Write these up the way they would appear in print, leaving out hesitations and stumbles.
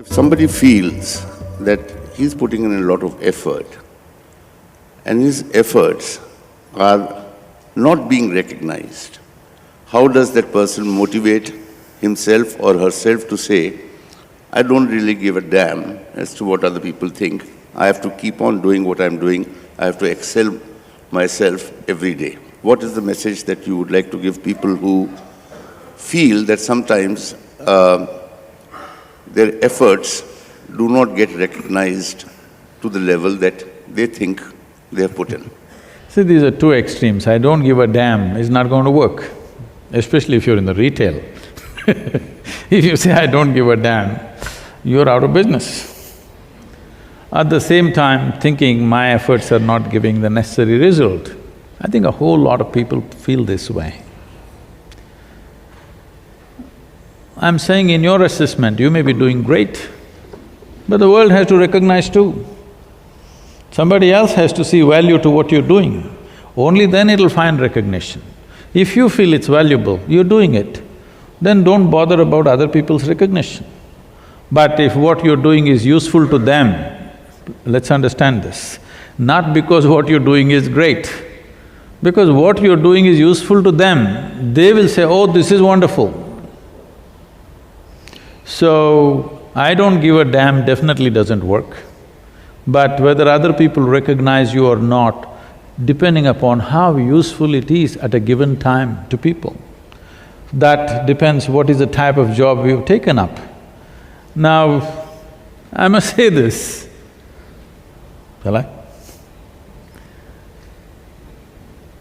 If somebody feels that he's putting in a lot of effort and his efforts are not being recognized, how does that person motivate himself or herself to say, I don't really give a damn as to what other people think. I have to keep on doing what I'm doing. I have to excel myself every day. What is the message that you would like to give people who feel that sometimes their efforts do not get recognized to the level that they think they have put in? See, these are two extremes. I don't give a damn is not going to work, especially if you're in the retail. If you say, I don't give a damn, you're out of business. At the same time, thinking my efforts are not giving the necessary result, I think a whole lot of people feel this way. I'm saying in your assessment, you may be doing great, but the world has to recognize too. Somebody else has to see value to what you're doing. Only then it'll find recognition. If you feel it's valuable, you're doing it, then don't bother about other people's recognition. But if what you're doing is useful to them, let's understand this, not because what you're doing is great, because what you're doing is useful to them, they will say, oh, this is wonderful. So, I don't give a damn definitely doesn't work. But whether other people recognize you or not, depending upon how useful it is at a given time to people, that depends what is the type of job we've taken up. Now, I must say this, shall I?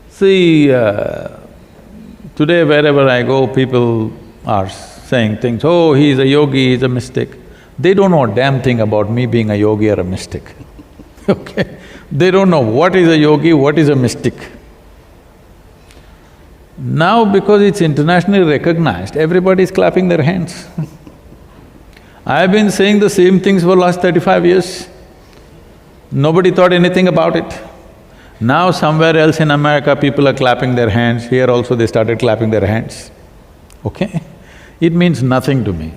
See, today wherever I go, people are saying things, oh, he's a yogi, he's a mystic. They don't know a damn thing about me being a yogi or a mystic, okay? They don't know what is a yogi, what is a mystic. Now because it's internationally recognized, everybody is clapping their hands. I've been saying the same things for last 35 years. Nobody thought anything about it. Now somewhere else in America, people are clapping their hands, here also they started clapping their hands, okay? It means nothing to me,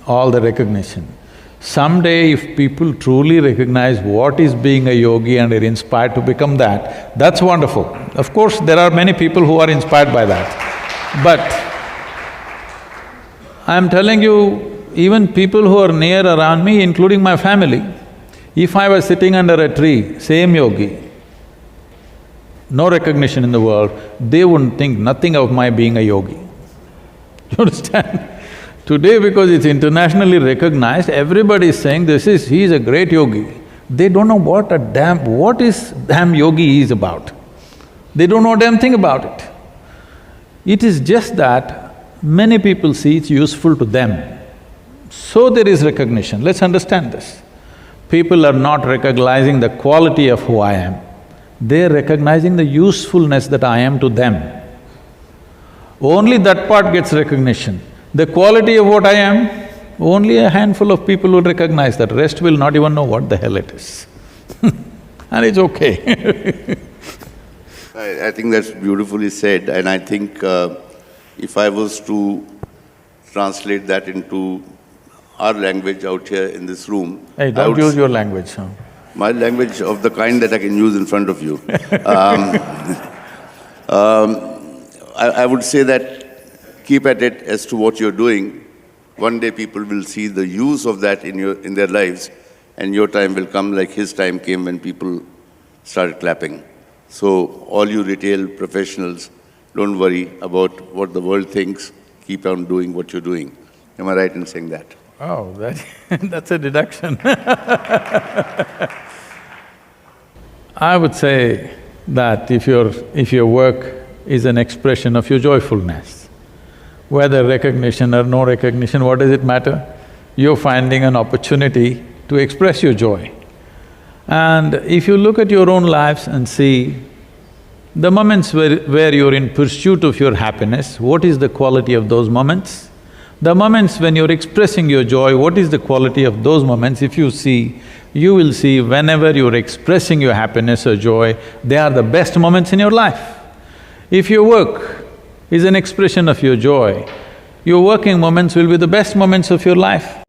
all the recognition. Someday if people truly recognize what is being a yogi and are inspired to become that, that's wonderful. Of course, there are many people who are inspired by that. But I'm telling you, even people who are near around me, including my family, if I was sitting under a tree, same yogi, no recognition in the world, they wouldn't think nothing of my being a yogi. You understand? Today because it's internationally recognized, everybody is saying he's a great yogi. They don't know what is damn yogi is about. They don't know a damn thing about it. It is just that many people see it's useful to them, so there is recognition. Let's understand this. People are not recognizing the quality of who I am, they're recognizing the usefulness that I am to them. Only that part gets recognition. The quality of what I am, only a handful of people will recognize that, rest will not even know what the hell it is. And it's okay. I think that's beautifully said, and I think if I was to translate that into our language out here in this room… Hey, don't use your language, huh? My language of the kind that I can use in front of you. I would say that keep at it as to what you're doing. One day people will see the use of that in their lives, and your time will come like his time came when people started clapping. So all you retail professionals, don't worry about what the world thinks, keep on doing what you're doing. Am I right in saying that? Oh, that's a deduction. I would say that if your work is an expression of your joyfulness, whether recognition or no recognition, what does it matter? You're finding an opportunity to express your joy. And if you look at your own lives and see the moments where you're in pursuit of your happiness, what is the quality of those moments? The moments when you're expressing your joy, what is the quality of those moments? If you see, you will see whenever you're expressing your happiness or joy, they are the best moments in your life. If your work is an expression of your joy, your working moments will be the best moments of your life.